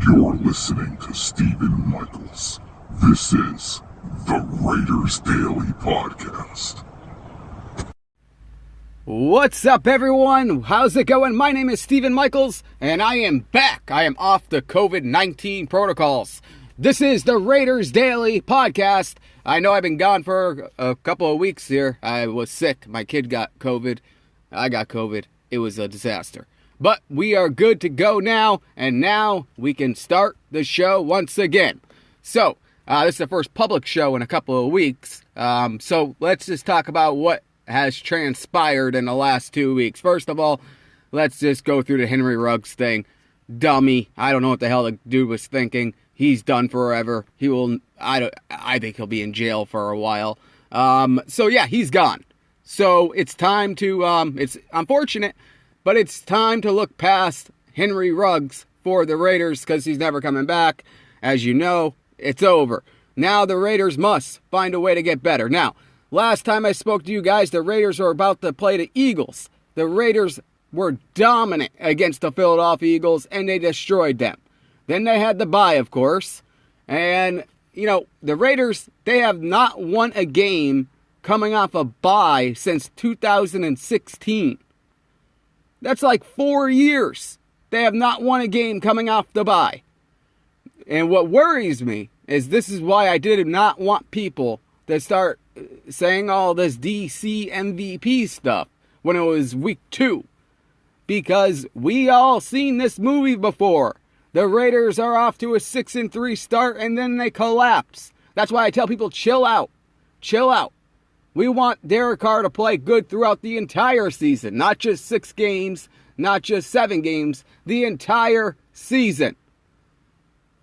You're listening to Stephen Michaels. This is the Raiders Daily Podcast. What's up, everyone? How's it going? My name is Stephen Michaels, and I am back. I am off the COVID-19 protocols. This is the Raiders Daily Podcast. I know I've been gone for a couple of weeks here. I was sick. My kid got COVID. I got COVID. It was a disaster. But we are good to go now, and now we can start the show once again. So, this is the first public show in a couple of weeks. So let's just talk about what has transpired in the last 2 weeks. First of all, let's just go through the Henry Ruggs thing. Dummy. I don't know what the hell the dude was thinking. He's done forever. I think he'll be in jail for a while. So yeah, he's gone. So it's time to, it's unfortunate, but it's time to look past Henry Ruggs for the Raiders because he's never coming back. As you know, it's over. Now the Raiders must find a way to get better. Now, last time I spoke to you guys, the Raiders were about to play the Eagles. The Raiders were dominant against the Philadelphia Eagles, and they destroyed them. Then they had the bye, of course. And, you know, the Raiders, they have not won a game coming off a bye since 2016. That's like 4 years. They have not won a game coming off the bye. And what worries me is this is why I did not want people to start saying all this DC MVP stuff when it was week 2. Because we all seen this movie before. The Raiders are off to a 6-3 start and then they collapse. That's why I tell people chill out. Chill out. We want Derek Carr to play good throughout the entire season. Not just 6 games, not just 7 games, the entire season.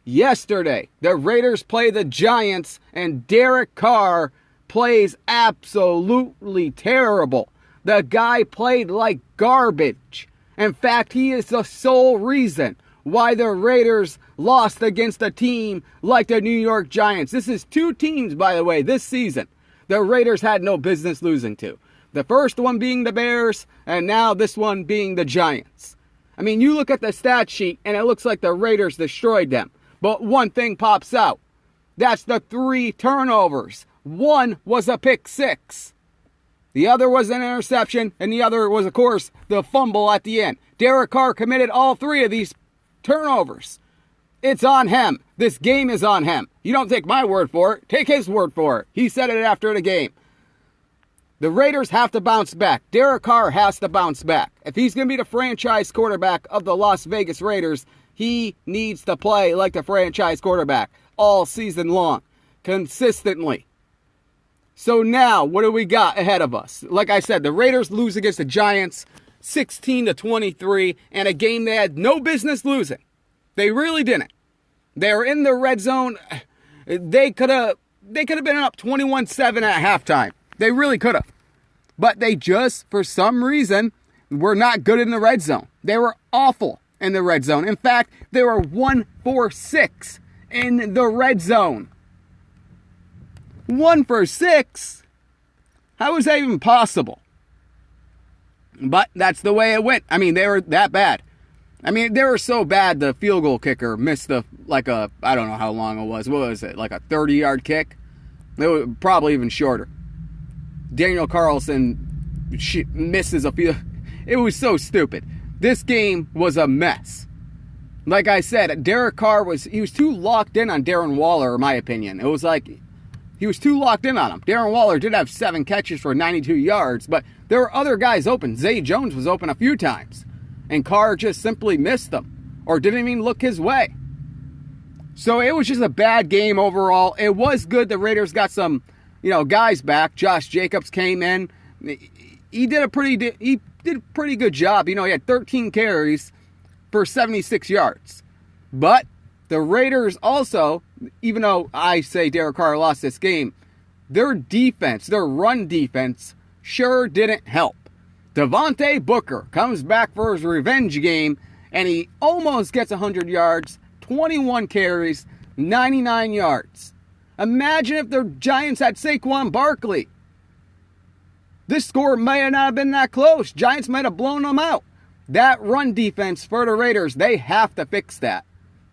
Yesterday, the Raiders play the Giants and Derek Carr plays absolutely terrible. The guy played like garbage. In fact, he is the sole reason why the Raiders lost against a team like the New York Giants. This is 2 teams, by the way, this season the Raiders had no business losing to. The first one being the Bears, and now this one being the Giants. I mean, you look at the stat sheet, and it looks like the Raiders destroyed them. But one thing pops out. That's the 3 turnovers. One was a pick 6. The other was an interception, and the other was, of course, the fumble at the end. Derek Carr committed all 3 of these turnovers. It's on him. This game is on him. You don't take my word for it. Take his word for it. He said it after the game. The Raiders have to bounce back. Derek Carr has to bounce back. If he's going to be the franchise quarterback of the Las Vegas Raiders, he needs to play like the franchise quarterback all season long, consistently. So now, what do we got ahead of us? Like I said, the Raiders lose against the Giants 16-23 in a game they had no business losing. They really didn't. They were in the red zone. They could have been up 21-7 at halftime. They really could have. But they just, for some reason, were not good in the red zone. They were awful in the red zone. In fact, they were 1 for 6 in the red zone. 1 for 6? How is that even possible? But that's the way it went. I mean, they were that bad. I mean, they were so bad, the field goal kicker missed I don't know how long it was. What was it, like a 30-yard kick? It was probably even shorter. Daniel Carlson misses a field. It was so stupid. This game was a mess. Like I said, Derek Carr was too locked in on Darren Waller, in my opinion. It was like he was too locked in on him. Darren Waller did have 7 catches for 92 yards, but there were other guys open. Zay Jones was open a few times. And Carr just simply missed them. Or didn't even look his way. So it was just a bad game overall. It was good the Raiders got some, guys back. Josh Jacobs came in. He did a pretty good job. He had 13 carries for 76 yards. But the Raiders also, even though I say Derek Carr lost this game, their defense, their run defense, sure didn't help. Devontae Booker comes back for his revenge game, and he almost gets 100 yards, 21 carries, 99 yards. Imagine if the Giants had Saquon Barkley. This score may not have been that close. Giants might have blown them out. That run defense for the Raiders, they have to fix that.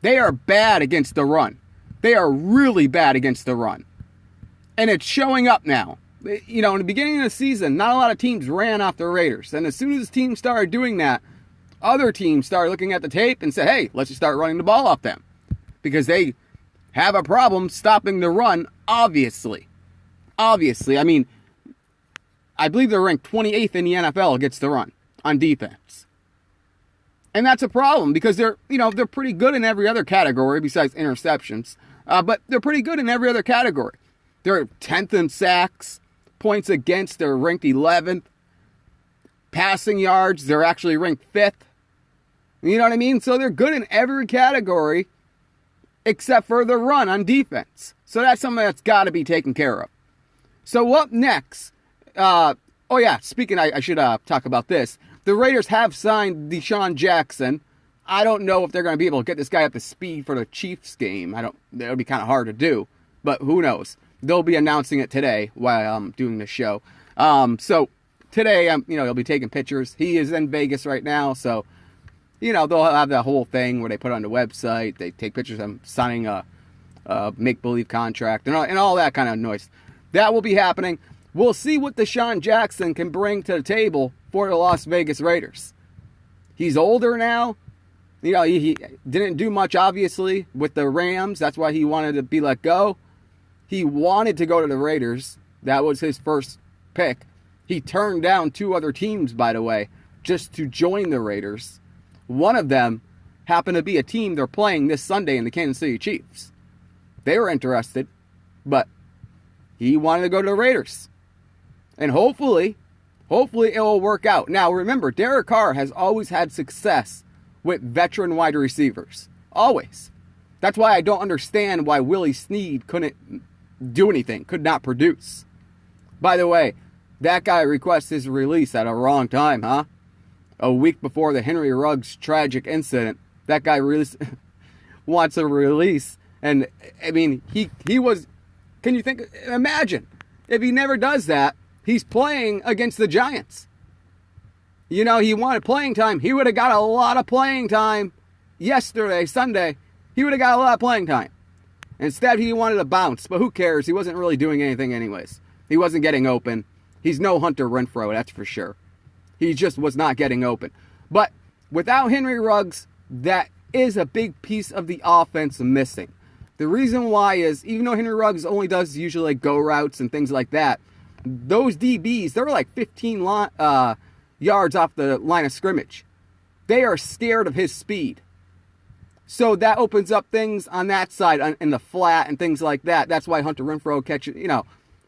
They are bad against the run. They are really bad against the run. And it's showing up now. You know, in the beginning of the season, not a lot of teams ran off the Raiders. And as soon as teams started doing that, other teams started looking at the tape and said, hey, let's just start running the ball off them. Because they have a problem stopping the run, obviously. Obviously. I mean, I believe they're ranked 28th in the NFL against the run on defense. And that's a problem because they're pretty good in every other category besides interceptions. But they're pretty good in every other category. They're 10th in sacks, points against, they're ranked 11th. Passing yards, they're actually ranked 5th. You know what I mean? So they're good in every category except for the run on defense. So that's something that's got to be taken care of. So up next, speaking, I should talk about this. The Raiders have signed DeSean Jackson. I don't know if they're going to be able to get this guy up to speed for the Chiefs game. That would be kind of hard to do, but who knows? They'll be announcing it today while I'm doing this show. So today, he'll be taking pictures. He is in Vegas right now, so they'll have that whole thing where they put on the website. They take pictures of him signing a make-believe contract and all that kind of noise. That will be happening. We'll see what DeSean Jackson can bring to the table for the Las Vegas Raiders. He's older now. He didn't do much, obviously, with the Rams. That's why he wanted to be let go. He wanted to go to the Raiders. That was his first pick. He turned down 2 other teams, by the way, just to join the Raiders. One of them happened to be a team they're playing this Sunday in the Kansas City Chiefs. They were interested, but he wanted to go to the Raiders. And hopefully it will work out. Now, remember, Derek Carr has always had success with veteran wide receivers. Always. That's why I don't understand why Willie Snead couldn't do anything, could not produce. By the way, that guy requests his release at a wrong time, huh? A week before the Henry Ruggs tragic incident, that guy wants a release. And, I mean, he was... Can you think... Imagine, if he never does that, he's playing against the Giants. He wanted playing time. He would have got a lot of playing time yesterday, Sunday. He would have got a lot of playing time. Instead, he wanted to bounce. But who cares? He wasn't really doing anything anyways. He wasn't getting open. He's no Hunter Renfrow, that's for sure. He just was not getting open. But without Henry Ruggs, that is a big piece of the offense missing. The reason why is, even though Henry Ruggs only does usually go routes and things like that, those DBs, they're like 15 yards off the line of scrimmage. They are scared of his speed. So that opens up things on that side, in the flat and things like that. That's why Hunter Renfrow catches,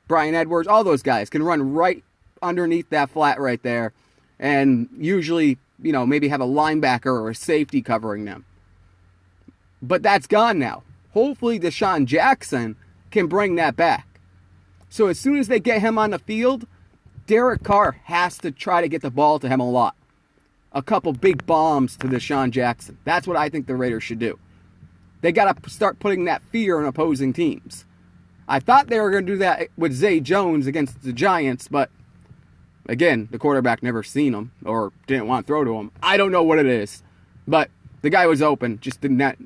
Brian Edwards, all those guys can run right underneath that flat right there. And usually, maybe have a linebacker or a safety covering them. But that's gone now. Hopefully DeSean Jackson can bring that back. So as soon as they get him on the field, Derek Carr has to try to get the ball to him a lot. A couple big bombs to DeSean Jackson. That's what I think the Raiders should do. They got to start putting that fear in opposing teams. I thought they were going to do that with Zay Jones against the Giants, but again, the quarterback never seen him or didn't want to throw to him. I don't know what it is, but the guy was open, just didn't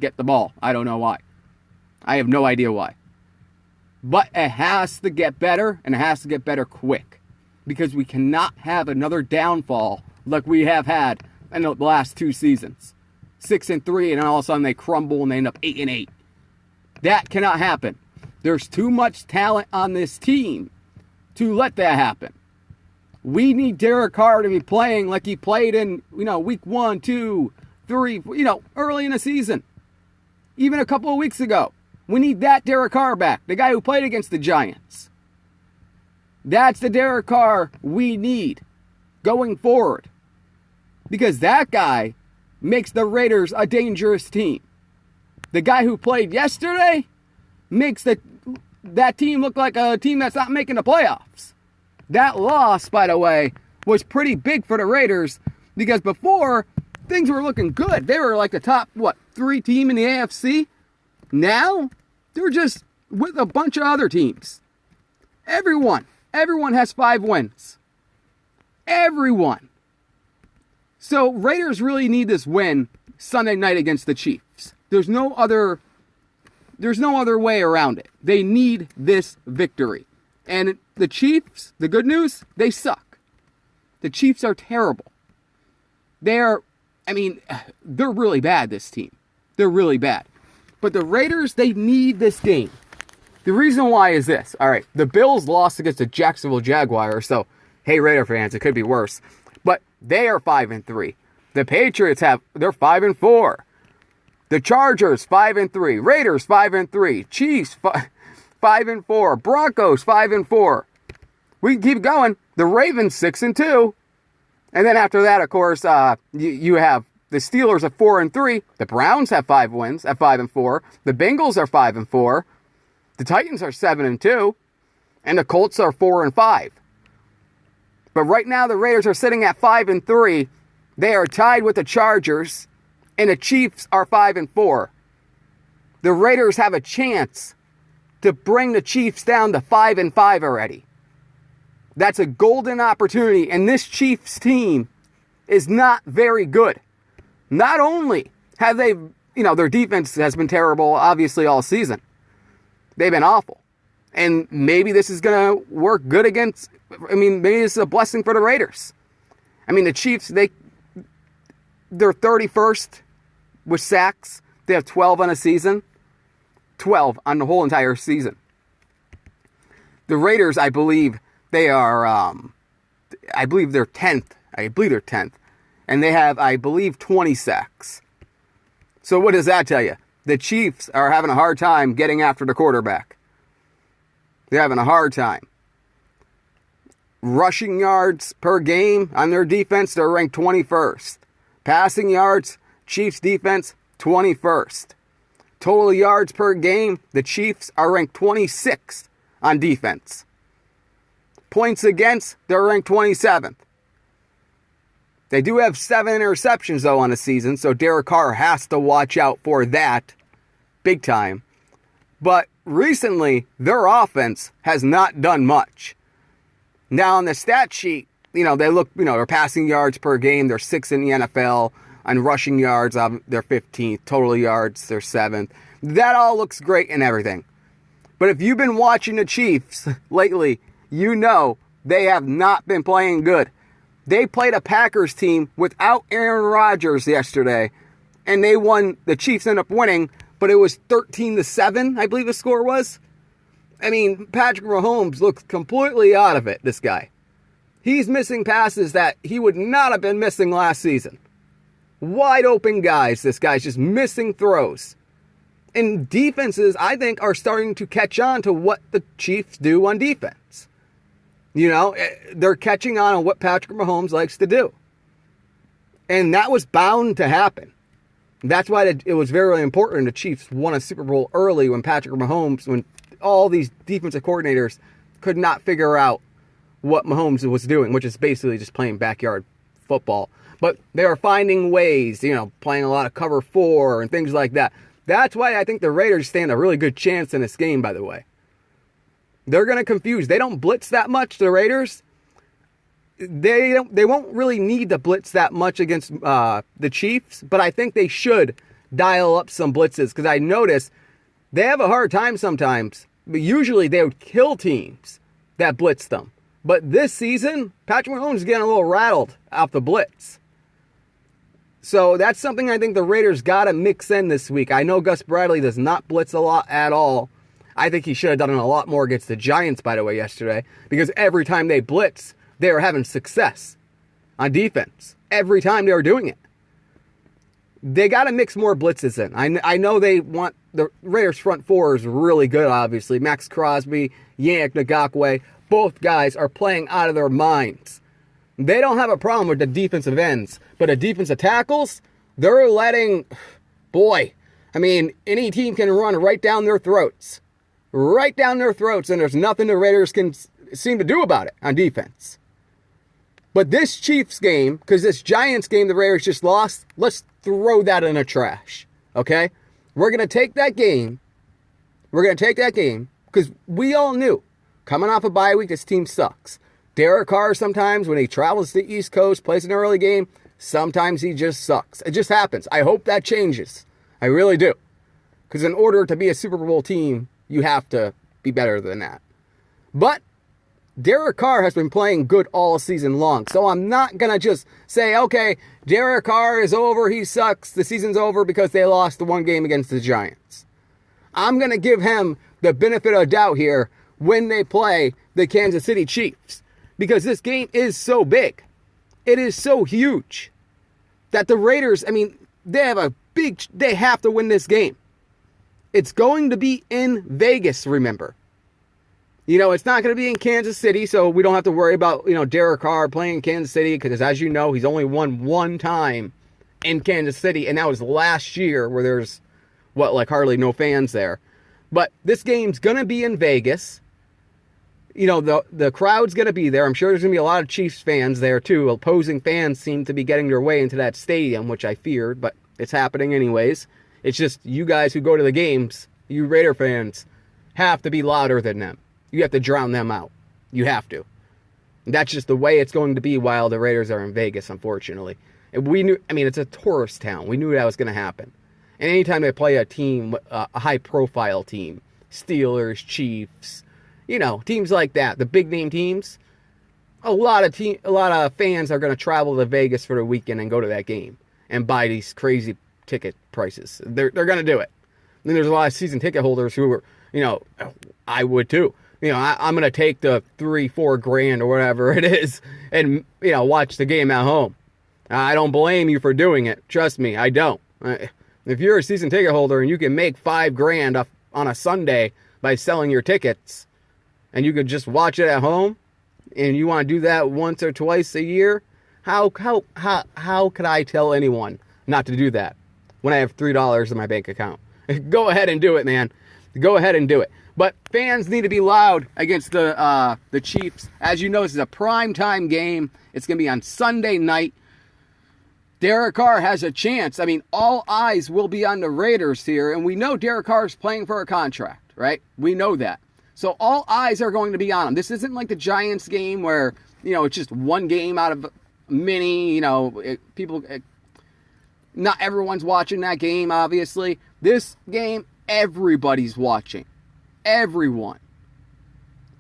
get the ball. I don't know why. I have no idea why. But it has to get better, and it has to get better quick. Because we cannot have another downfall like we have had in the last 2 seasons. 6-3, and all of a sudden they crumble and they end up 8-8. That cannot happen. There's too much talent on this team to let that happen. We need Derek Carr to be playing like he played in, week 1, 2, 3, early in the season. Even a couple of weeks ago. We need that Derek Carr back. The guy who played against the Giants. That's the Derek Carr we need going forward. Because that guy makes the Raiders a dangerous team. The guy who played yesterday makes that team look like a team that's not making the playoffs. That loss, by the way, was pretty big for the Raiders because before, things were looking good. They were like the top, 3 team in the AFC? Now, they're just with a bunch of other teams. Everyone has 5 wins. So Raiders really need this win Sunday night against the Chiefs. There's no other way around it. They need this victory. And the Chiefs, the good news, they suck. The Chiefs are terrible. They're really bad, this team. They're really bad. But the Raiders, they need this game. The reason why is this. All right, the Bills lost against the Jacksonville Jaguars, so, hey, Raider fans, it could be worse. But they are 5-3. The Patriots they're 5-4. The Chargers, 5-3. Raiders, 5-3. Chiefs, 5-4. Broncos, 5-4. We can keep going. The Ravens, 6-2. And then after that, of course, you have the Steelers at 4-3. The Browns have 5 wins at 5-4. The Bengals are 5-4. The Titans are 7-2. And the Colts are 4-5. But right now, the Raiders are sitting at 5-3. They are tied with the Chargers. And the Chiefs are 5-4. The Raiders have a chance to bring the Chiefs down to 5-5 already. That's a golden opportunity, and this Chiefs team is not very good. Not only have they, their defense has been terrible, obviously, all season. They've been awful. And maybe this is going to work good maybe this is a blessing for the Raiders. The Chiefs, they're 31st with sacks. They have 12 on a season. 12 on the whole entire season. The Raiders, I believe, they are, they're 10th. I believe they're 10th. And they have, 20 sacks. So what does that tell you? The Chiefs are having a hard time getting after the quarterback. They're having a hard time. Rushing yards per game on their defense, they're ranked 21st. Passing yards, Chiefs defense, 21st. Total yards per game, the Chiefs are ranked 26th on defense. Points against, they're ranked 27th. They do have 7 interceptions, though, on the season, so Derek Carr has to watch out for that big time. But recently, their offense has not done much. Now, on the stat sheet, they look, their passing yards per game, they're 6th in the NFL. On rushing yards, they're 15th. Total yards, they're 7th. That all looks great and everything. But if you've been watching the Chiefs lately, they have not been playing good. They played a Packers team without Aaron Rodgers yesterday, and they won. The Chiefs ended up winning, but it was 13-7, I believe the score was. Patrick Mahomes looks completely out of it, this guy. He's missing passes that he would not have been missing last season. Wide open guys, this guy's just missing throws. And defenses, I think, are starting to catch on to what the Chiefs do on defense. They're catching on what Patrick Mahomes likes to do. And that was bound to happen. That's why it was very important the Chiefs won a Super Bowl early when when all these defensive coordinators could not figure out what Mahomes was doing, which is basically just playing backyard football. But they are finding ways, playing a lot of cover 4 and things like that. That's why I think the Raiders stand a really good chance in this game, by the way. They're going to confuse. They don't blitz that much, the Raiders. They won't really need to blitz that much against the Chiefs, but I think they should dial up some blitzes because I notice they have a hard time sometimes, but usually they would kill teams that blitz them. But this season, Patrick Mahomes is getting a little rattled off the blitz. So that's something I think the Raiders got to mix in this week. I know Gus Bradley does not blitz a lot at all. I think he should have done it a lot more against the Giants, by the way, yesterday. Because every time they blitz, they were having success on defense. Every time they were doing it. They got to mix more blitzes in. I know they want... The Raiders' front 4 is really good, obviously. Max Crosby, Yannick Ngakoue. Both guys are playing out of their minds. They don't have a problem with the defensive ends. But the defensive tackles, they're letting... Boy, any team can run right down their throats. Right down their throats, and there's nothing the Raiders can seem to do about it on defense. But this Chiefs game, because this Giants game the Raiders just lost, let's throw that in the trash, okay? We're going to take that game. Because we all knew, coming off a bye week, this team sucks. Derek Carr sometimes, when he travels to the East Coast, plays an early game, sometimes he just sucks. It just happens. I hope that changes. I really do. Because in order to be a Super Bowl team, you have to be better than that. But Derek Carr has been playing good all season long. So I'm not going to just say, okay, Derek Carr is over, he sucks, the season's over because they lost the one game against the Giants. I'm going to give him the benefit of doubt here when they play the Kansas City Chiefs. Because this game is so big. It is so huge that the Raiders, I mean, they have to win this game. It's going to be in Vegas, remember. You know, it's not going to be in Kansas City, so we don't have to worry about, Derek Carr playing in Kansas City, because as you know, he's only won one time in Kansas City, and that was last year where there's, hardly no fans there. But this game's going to be in Vegas. The crowd's going to be there. I'm sure there's going to be a lot of Chiefs fans there, too. Opposing fans seem to be getting their way into that stadium, which I feared, but it's happening anyways. It's just you guys who go to the games, you Raider fans, have to be louder than them. You have to drown them out. You have to. And that's just the way it's going to be while the Raiders are in Vegas, unfortunately. And it's a tourist town. We knew that was going to happen. And anytime they play a team, a high-profile team, Steelers, Chiefs, teams like that, the big-name teams, a lot of fans are going to travel to Vegas for the weekend and go to that game and buy these crazy ticket prices. They're going to do it. And then there's a lot of season ticket holders who are, I would too. I'm going to take the $3-4 grand or whatever it is and, watch the game at home. I don't blame you for doing it. Trust me, I don't. If you're a season ticket holder and you can make $5 grand on a Sunday by selling your tickets and you can just watch it at home and you want to do that once or twice a year, how could I tell anyone not to do that when I have $3 in my bank account? Go ahead and do it, man. Go ahead and do it. But fans need to be loud against the Chiefs. As you know, this is a primetime game. It's going to be on Sunday night. Derek Carr has a chance. I mean, all eyes will be on the Raiders here. And we know Derek Carr is playing for a contract, right? We know that. So all eyes are going to be on him. This isn't like the Giants game where, it's just one game out of many. Not everyone's watching that game, obviously. This game, everybody's watching. Everyone.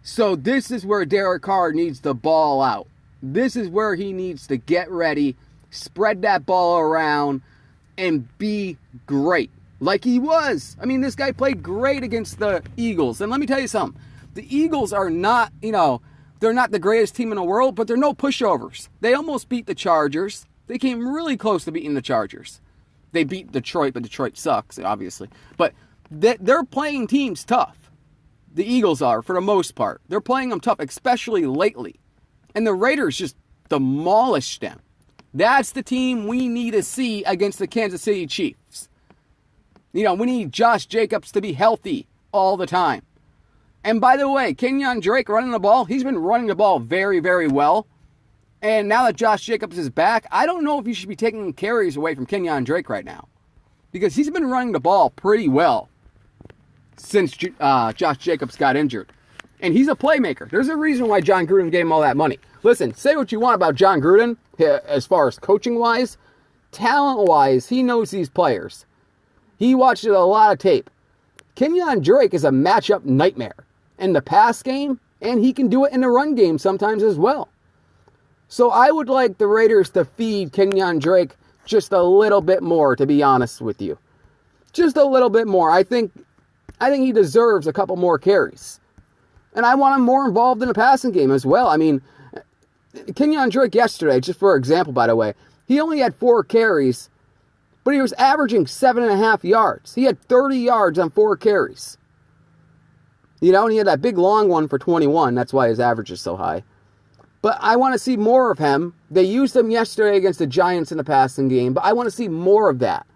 So this is where Derek Carr needs the ball out. This is where he needs to get ready, spread that ball around, and be great. Like he was. I mean, this guy played great against the Eagles. And let me tell you something. The Eagles are not, they're not the greatest team in the world, but they're no pushovers. They almost beat the Chargers. They came really close to beating the Chargers. They beat Detroit, but Detroit sucks, obviously. But they're playing teams tough. The Eagles are, for the most part. They're playing them tough, especially lately. And the Raiders just demolished them. That's the team we need to see against the Kansas City Chiefs. We need Josh Jacobs to be healthy all the time. And by the way, Kenyon Drake running the ball, he's been running the ball very, very well. And now that Josh Jacobs is back, I don't know if you should be taking carries away from Kenyon Drake right now. Because he's been running the ball pretty well since Josh Jacobs got injured. And he's a playmaker. There's a reason why John Gruden gave him all that money. Listen, say what you want about John Gruden, as far as coaching-wise. Talent-wise, he knows these players. He watched a lot of tape. Kenyon Drake is a matchup nightmare in the pass game, and he can do it in the run game sometimes as well. So I would like the Raiders to feed Kenyon Drake just a little bit more, to be honest with you. Just a little bit more. I think he deserves a couple more carries. And I want him more involved in the passing game as well. I mean, Kenyon Drake yesterday, just for example, by the way, he only had 4 carries, but he was averaging 7.5 yards. He had 30 yards on 4 carries. And he had that big long one for 21. That's why his average is so high. But I want to see more of him. They used him yesterday against the Giants in the passing game, but I want to see more of that.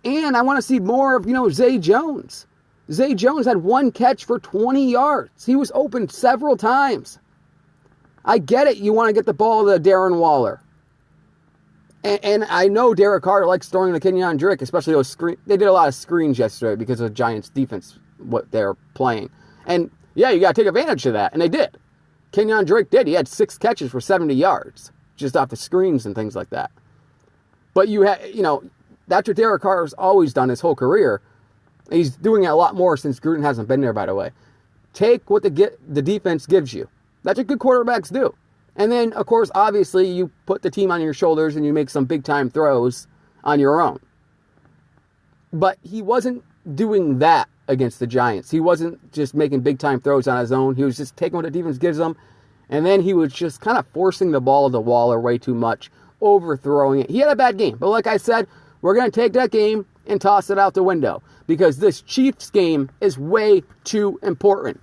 And I want to see more of, Zay Jones. Zay Jones had 1 catch for 20 yards. He was open several times. I get it. You want to get the ball to Darren Waller. And I know Derek Carr likes throwing to Kenyon Drake, especially those screens. They did a lot of screens yesterday because of the Giants' defense, what they're playing. And, yeah, you got to take advantage of that. And they did. Kenyon Drake did. He had 6 catches for 70 yards just off the screens and things like that. But That's what Derek Carr's always done his whole career. He's doing it a lot more since Gruden hasn't been there, by the way. Take what the defense gives you. That's what good quarterbacks do. And then, of course, obviously, you put the team on your shoulders and you make some big-time throws on your own. But he wasn't doing that against the Giants. He wasn't just making big-time throws on his own. He was just taking what the defense gives him, and then he was just kind of forcing the ball to Waller way too much, overthrowing it. He had a bad game, but like I said, we're going to take that game and toss it out the window because this Chiefs game is way too important.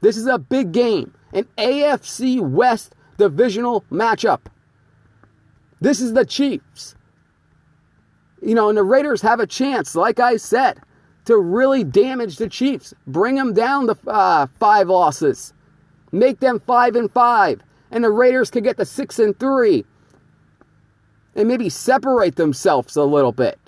This is a big game, an AFC West divisional matchup. This is the Chiefs. And the Raiders have a chance, like I said, to really damage the Chiefs. Bring them down to 5 losses. Make them 5-5. And the Raiders could get to 6-3. And maybe separate themselves a little bit.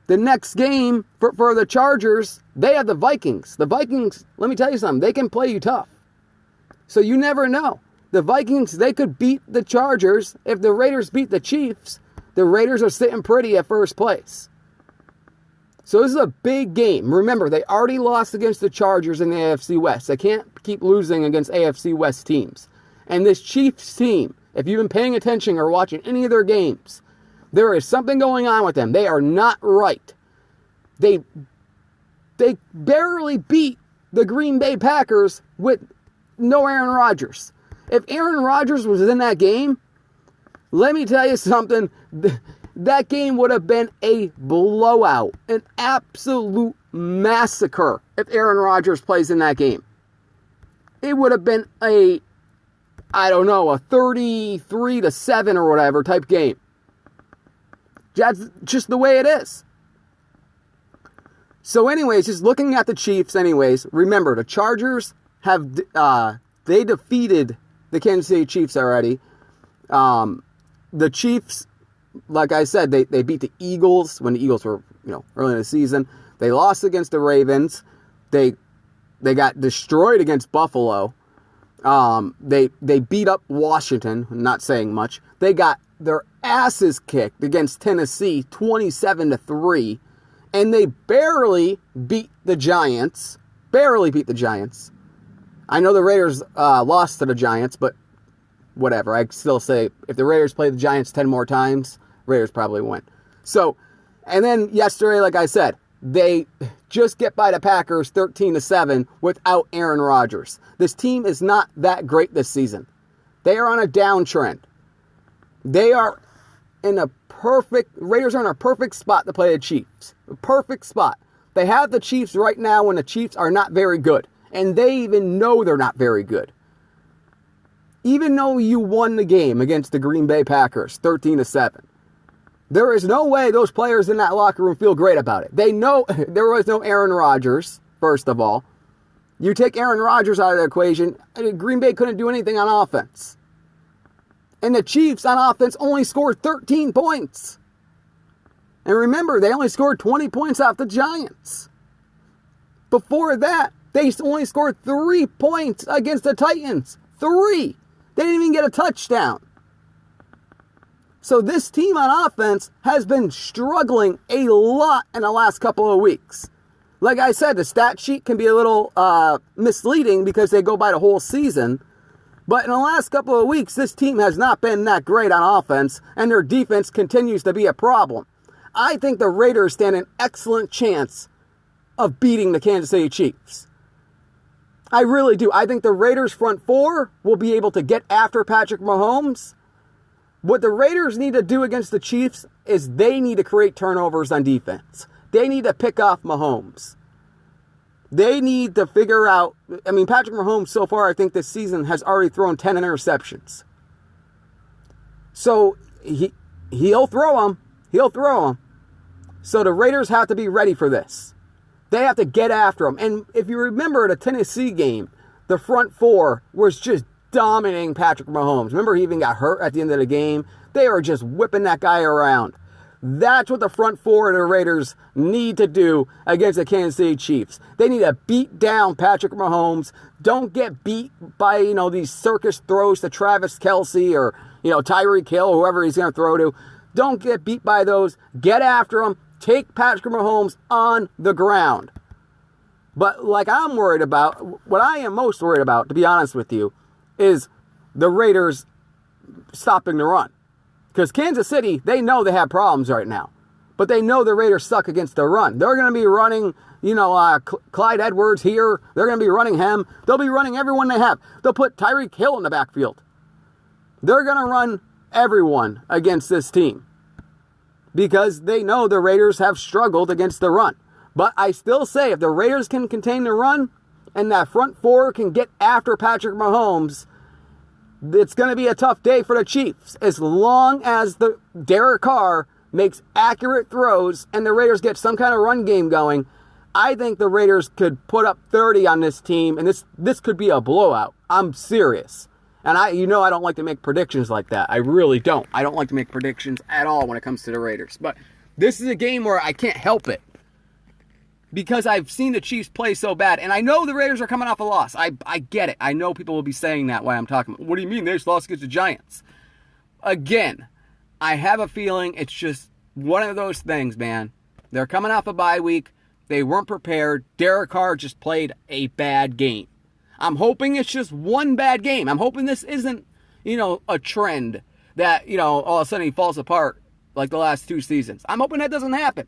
The next game for the Chargers, they have the Vikings. The Vikings, let me tell you something, they can play you tough. So you never know. The Vikings, they could beat the Chargers. If the Raiders beat the Chiefs, the Raiders are sitting pretty at first place. So this is a big game. Remember, they already lost against the Chargers in the AFC West. They can't keep losing against AFC West teams. And this Chiefs team, if you've been paying attention or watching any of their games, there is something going on with them. They are not right. They barely beat the Green Bay Packers with no Aaron Rodgers. If Aaron Rodgers was in that game, let me tell you something. That game would have been a blowout, an absolute massacre if Aaron Rodgers plays in that game. It would have been a 33-7 or whatever type game. That's just the way it is. So anyways, just looking at the Chiefs anyways, remember the Chargers have, they defeated the Kansas City Chiefs already. The Chiefs, like I said, they beat the Eagles when the Eagles were, early in the season. They lost against the Ravens. They got destroyed against Buffalo. They beat up Washington, not saying much. They got their asses kicked against Tennessee 27-3. And they barely beat the Giants. Barely beat the Giants. I know the Raiders lost to the Giants, but whatever. I still say if the Raiders play the Giants 10 more times, Raiders probably win. So, and then yesterday, like I said, they just get by the Packers 13-7 without Aaron Rodgers. This team is not that great this season. They are on a downtrend. They are Raiders are in a perfect spot to play the Chiefs. A perfect spot. They have the Chiefs right now when the Chiefs are not very good. And they even know they're not very good. Even though you won the game against the Green Bay Packers 13-7. There is no way those players in that locker room feel great about it. They know there was no Aaron Rodgers, first of all. You take Aaron Rodgers out of the equation, Green Bay couldn't do anything on offense. And the Chiefs on offense only scored 13 points. And remember, they only scored 20 points off the Giants. Before that, they only scored 3 points against the Titans. 3. They didn't even get a touchdown. So this team on offense has been struggling a lot in the last couple of weeks. Like I said, the stat sheet can be a little misleading because they go by the whole season. But in the last couple of weeks, this team has not been that great on offense, and their defense continues to be a problem. I think the Raiders stand an excellent chance of beating the Kansas City Chiefs. I really do. I think the Raiders' front four will be able to get after Patrick Mahomes. What the Raiders need to do against the Chiefs is they need to create turnovers on defense. They need to pick off Mahomes. They need to figure out... Patrick Mahomes so far, I think this season, has already thrown 10 interceptions. So, he'll throw them. He'll throw them. So the Raiders have to be ready for this. They have to get after them. And if you remember the Tennessee game, the front four was just dominating Patrick Mahomes. Remember, he even got hurt at the end of the game. They were just whipping that guy around. That's what the front four of the Raiders need to do against the Kansas City Chiefs. They need to beat down Patrick Mahomes. Don't get beat by, these circus throws to Travis Kelce or, Tyreek Hill, whoever he's going to throw to. Don't get beat by those. Get after them. Take Patrick Mahomes on the ground. But like I'm worried about, what I am most worried about, to be honest with you, is the Raiders stopping the run. Because Kansas City, they know they have problems right now. But they know the Raiders suck against the run. They're going to be running, Clyde Edwards here. They're going to be running him. They'll be running everyone they have. They'll put Tyreek Hill in the backfield. They're going to run everyone against this team. Because they know the Raiders have struggled against the run. But I still say, if the Raiders can contain the run, and that front four can get after Patrick Mahomes, it's going to be a tough day for the Chiefs. As long as the Derek Carr makes accurate throws and the Raiders get some kind of run game going, I think the Raiders could put up 30 on this team, and this could be a blowout. I'm serious. And I don't like to make predictions like that. I really don't. I don't like to make predictions at all when it comes to the Raiders. But this is a game where I can't help it. Because I've seen the Chiefs play so bad. And I know the Raiders are coming off a loss. I get it. I know people will be saying that while I'm talking. What do you mean they just lost against the Giants? Again, I have a feeling it's just one of those things, man. They're coming off a bye week. They weren't prepared. Derek Carr just played a bad game. I'm hoping it's just one bad game. I'm hoping this isn't, a trend that, all of a sudden he falls apart like the last 2 seasons. I'm hoping that doesn't happen.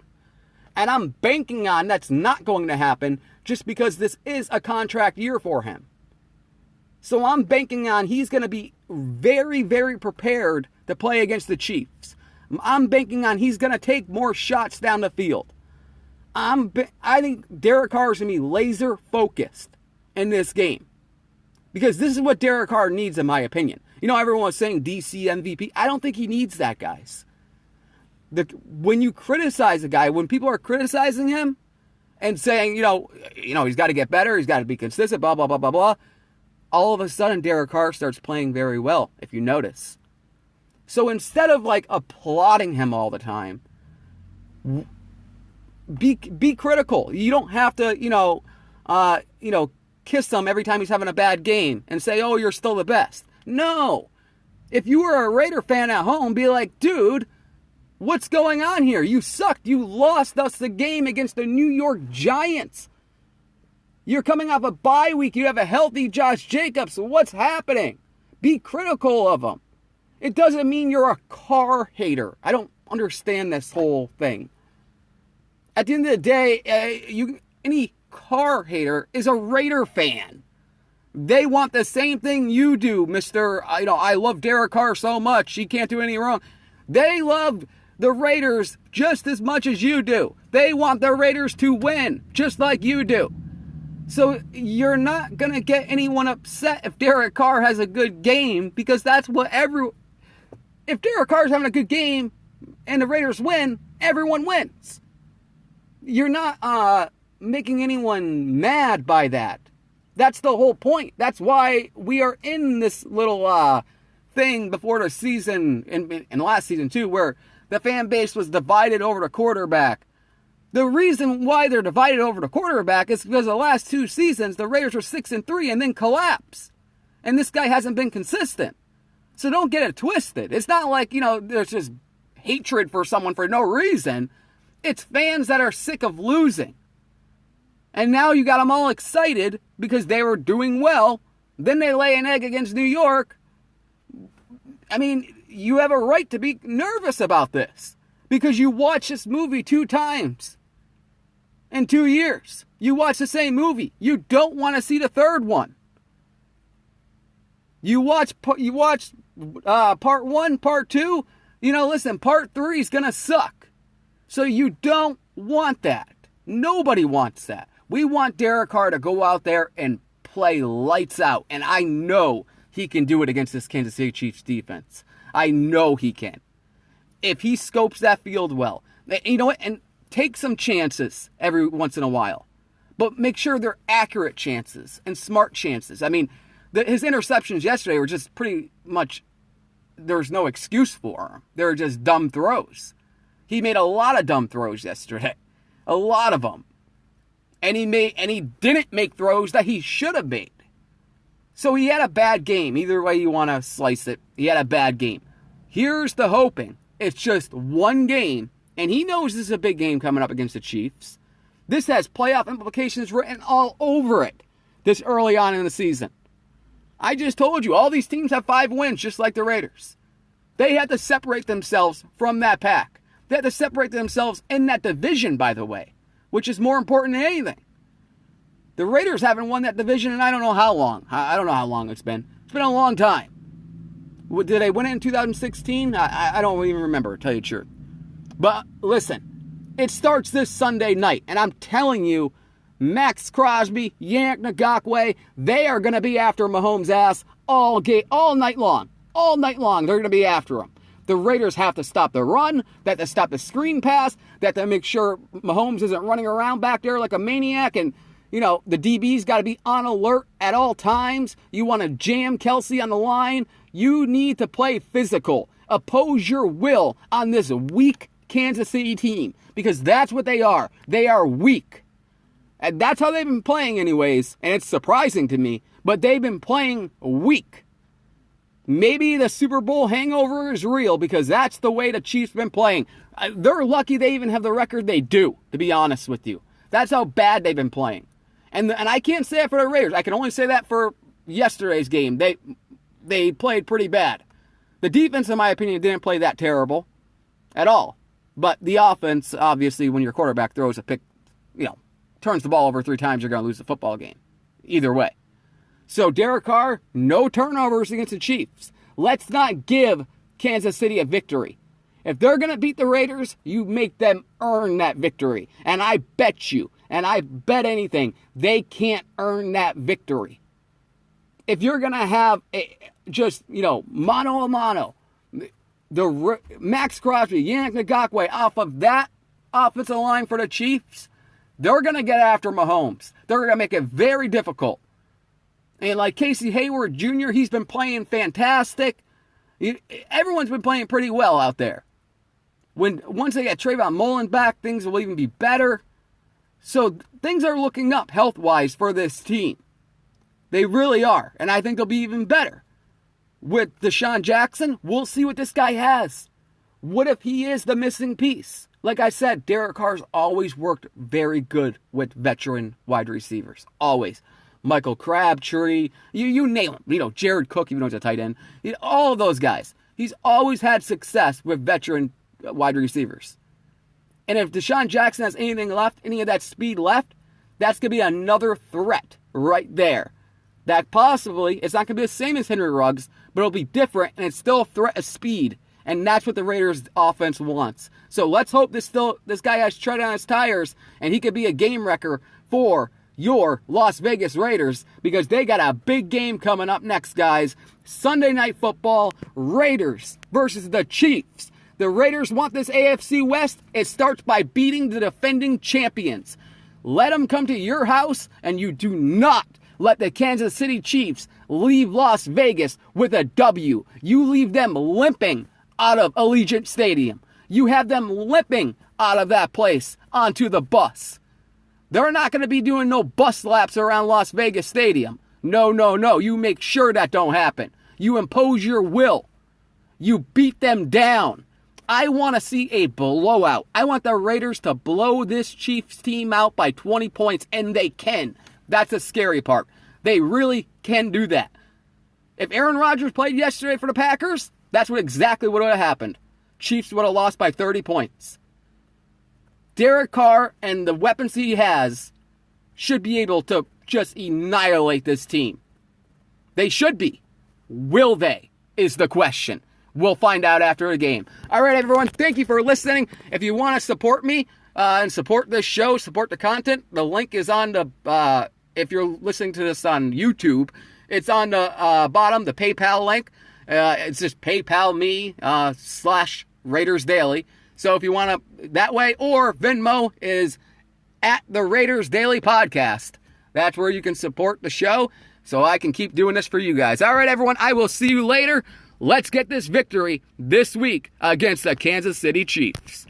And I'm banking on that's not going to happen just because this is a contract year for him. So I'm banking on he's going to be very, very prepared to play against the Chiefs. I'm banking on he's going to take more shots down the field. I think Derek Carr is going to be laser focused in this game. Because this is what Derek Carr needs, in my opinion. Everyone was saying DC MVP. I don't think he needs that, guys. When you criticize a guy, when people are criticizing him and saying, he's got to get better, he's got to be consistent, blah, blah, blah, blah, blah, all of a sudden Derek Carr starts playing very well, if you notice. So instead of applauding him all the time, be critical. You don't have to, kiss him every time he's having a bad game and say, oh, you're still the best. No. If you were a Raider fan at home, be like, dude, what's going on here? You sucked. You lost us the game against the New York Giants. You're coming off a bye week. You have a healthy Josh Jacobs. What's happening? Be critical of him. It doesn't mean you're a Carr hater. I don't understand this whole thing. At the end of the day, any Carr hater is a Raider fan. They want the same thing you do, Mr. I love Derek Carr so much. He can't do anything wrong. They love the Raiders just as much as you do. They want the Raiders to win, just like you do. So you're not going to get anyone upset if Derek Carr has a good game, because that's what if Derek Carr's having a good game and the Raiders win, everyone wins. You're not making anyone mad by that. That's the whole point. That's why we are in this little thing before the season, and last season too, where the fan base was divided over the quarterback. The reason why they're divided over the quarterback is because the last 2 seasons, the Raiders were 6-3 and then collapsed. And this guy hasn't been consistent. So don't get it twisted. It's not like, there's just hatred for someone for no reason. It's fans that are sick of losing. And now you got them all excited because they were doing well. Then they lay an egg against New York. I mean, you have a right to be nervous about this because you watched this movie 2 times in 2 years. You watch the same movie. You don't want to see the third one. You watch part 1, part 2. Listen, part 3 is going to suck. So you don't want that. Nobody wants that. We want Derek Carr to go out there and play lights out. And I know he can do it against this Kansas City Chiefs defense. I know he can. If he scopes that field well. You know what? And take some chances every once in a while. But make sure they're accurate chances and smart chances. I mean, his interceptions yesterday were just pretty much, there's no excuse for them. They were just dumb throws. He made a lot of dumb throws yesterday. A lot of them. And he didn't make throws that he should have made. So he had a bad game. Either way you want to slice it, he had a bad game. Here's the hoping. it's just one game, and he knows this is a big game coming up against the Chiefs. This has playoff implications written all over it this early on in the season. I just told you, all these teams have 5 wins, just like the Raiders. They have to separate themselves from that pack. They have to separate themselves in that division, by the way, which is more important than anything. The Raiders haven't won that division in I don't know how long. I don't know how long it's been. It's been a long time. Did they win it in 2016? I don't even remember, to tell you the truth. But listen, it starts this Sunday night, and I'm telling you, Max Crosby, Yannick Ngakoue, they are going to be after Mahomes' ass all night long. All night long, they're going to be after him. The Raiders have to stop the run, they have to stop the screen pass, they have to make sure Mahomes isn't running around back there like a maniac, and, you know, the DB's got to be on alert at all times. You want to jam Kelce on the line. You need to play physical. Oppose your will on this weak Kansas City team, because that's what they are. They are weak. And that's how they've been playing anyways, and it's surprising to me, but they've been playing weak. Maybe the Super Bowl hangover is real, because that's the way the Chiefs been playing. They're lucky they even have the record they do, to be honest with you. That's how bad they've been playing. And I can't say that for the Raiders. I can only say that for yesterday's game. They played pretty bad. The defense, in my opinion, didn't play that terrible at all. But the offense, obviously, when your quarterback throws a pick, turns the ball over 3 times, you're going to lose the football game. Either way. So Derek Carr, no turnovers against the Chiefs. Let's not give Kansas City a victory. If they're going to beat the Raiders, you make them earn that victory. And I bet you, and I bet anything, they can't earn that victory. If you're going to have mano a mano, the Max Crosby, Yannick Ngakoue off of that offensive line for the Chiefs, they're going to get after Mahomes. They're going to make it very difficult. And like Casey Hayward Jr., he's been playing fantastic. Everyone's been playing pretty well out there. Once they get Trayvon Mullen back, things will even be better. So things are looking up health-wise for this team. They really are. And I think they'll be even better. With Deshaun Jackson, we'll see what this guy has. What if he is the missing piece? Like I said, Derek Carr's always worked very good with veteran wide receivers. Always. Michael Crabtree, you name him. Jared Cook, even though he's a tight end. All of those guys. He's always had success with veteran wide receivers. And if Deshaun Jackson has anything left, any of that speed left, that's going to be another threat right there. That possibly, it's not going to be the same as Henry Ruggs, but it'll be different, and it's still a threat of speed. And that's what the Raiders offense wants. So let's hope this guy has tread on his tires, and he could be a game wrecker for your Las Vegas Raiders, because they got a big game coming up next, guys. Sunday Night Football, Raiders versus the Chiefs. The Raiders want this AFC West. It starts by beating the defending champions. Let them come to your house, and you do not let the Kansas City Chiefs leave Las Vegas with a W. You leave them limping out of Allegiant Stadium. You have them limping out of that place onto the bus. They're not going to be doing no bus laps around Las Vegas Stadium. No. You make sure that don't happen. You impose your will. You beat them down. I want to see a blowout. I want the Raiders to blow this Chiefs team out by 20 points, and they can. That's the scary part. They really can do that. If Aaron Rodgers played yesterday for the Packers, that's exactly what would have happened. Chiefs would have lost by 30 points. Derek Carr and the weapons he has should be able to just annihilate this team. They should be. Will they? Is the question. We'll find out after the game. All right, everyone. Thank you for listening. If you want to support me and support this show, support the content, the link is on the, if you're listening to this on YouTube, it's on the bottom, the PayPal link. It's just PayPal me /Raiders Daily. So if you want to, that way, or Venmo is at the Raiders Daily Podcast. That's where you can support the show so I can keep doing this for you guys. All right, everyone, I will see you later. Let's get this victory this week against the Kansas City Chiefs.